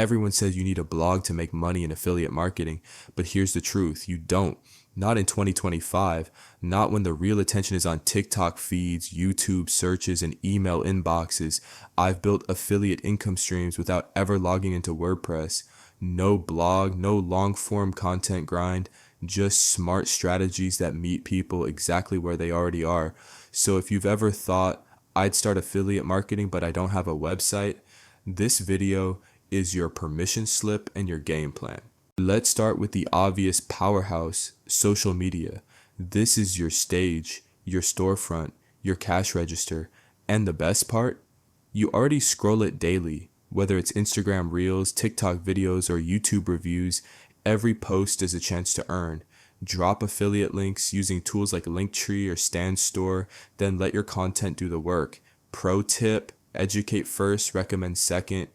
Everyone says you need a blog to make money in affiliate marketing, but here's the truth, you don't. Not in 2025, not when the real attention is on TikTok feeds, YouTube searches, and email inboxes. I've built affiliate income streams without ever logging into WordPress. No blog, no long form content grind, just smart strategies that meet people exactly where they already are. So if you've ever thought, I'd start affiliate marketing but I don't have a website, this video is your permission slip and your game plan. Let's start with the obvious powerhouse, social media. This is your stage, your storefront, your cash register, and the best part, you already scroll it daily. Whether it's Instagram Reels, TikTok videos, or YouTube reviews, every post is a chance to earn. Drop affiliate links using tools like Linktree or StanStore, then let your content do the work. Pro tip, educate first, recommend second.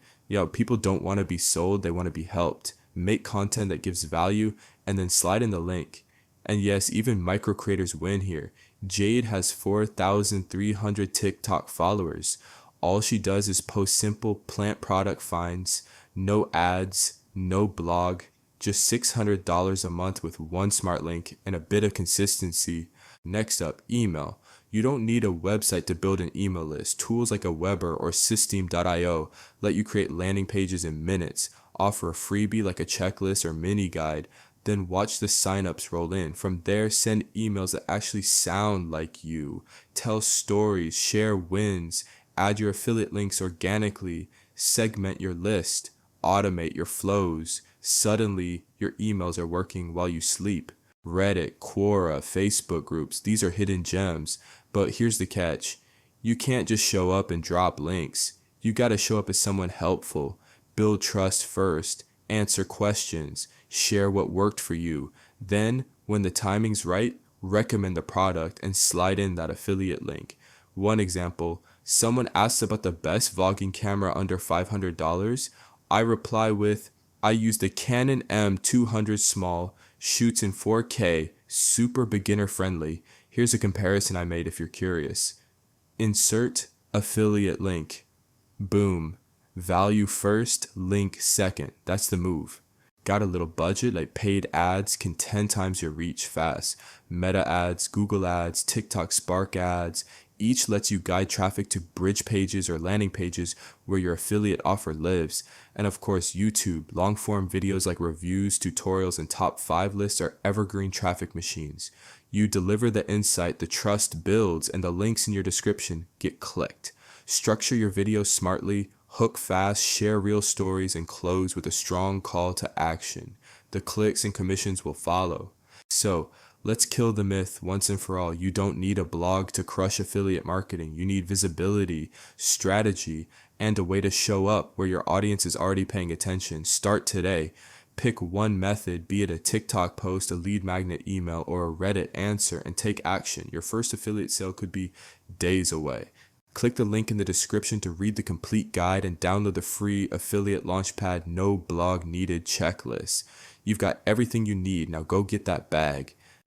People don't want to be sold, they want to be helped. Make content that gives value, and then slide in the link. And yes, even micro creators win here. Jade has 4,300 TikTok followers. All she does is post simple plant product finds, no ads, no blog, just $600 a month with one smart link and a bit of consistency. Next up, email. You don't need a website to build an email list. Tools like Aweber or Systeme.io let you create landing pages in minutes. Offer a freebie like a checklist or mini guide, then watch the signups roll in. From there, send emails that actually sound like you. Tell stories, share wins, add your affiliate links organically, segment your list, automate your flows. Suddenly, your emails are working while you sleep. Reddit, Quora, Facebook groups, these are hidden gems. But here's the catch. You can't just show up and drop links. You gotta show up as someone helpful. Build trust first, answer questions, share what worked for you. Then, when the timing's right, recommend the product and slide in that affiliate link. One example, someone asks about the best vlogging camera under $500. I reply with, I use the Canon M200 small, shoots in 4K, super beginner friendly. Here's a comparison I made if you're curious. Insert affiliate link. Boom. Value first, link second. That's the move. Got a little budget, like paid ads can 10 times your reach fast. Meta ads, Google ads, TikTok Spark ads, each lets you guide traffic to bridge pages or landing pages where your affiliate offer lives. And of course, YouTube, long form videos like reviews, tutorials, and top 5 lists are evergreen traffic machines. You deliver the insight, the trust builds, and the links in your description get clicked. Structure your videos smartly, hook fast, share real stories, and close with a strong call to action. The clicks and commissions will follow. So, let's kill the myth once and for all. You don't need a blog to crush affiliate marketing. You need visibility, strategy, and a way to show up where your audience is already paying attention. Start today. Pick one method, be it a TikTok post, a lead magnet email, or a Reddit answer, and take action. Your first affiliate sale could be days away. Click the link in the description to read the complete guide and download the free Affiliate Launchpad No Blog Needed checklist. You've got everything you need. Now go get that bag.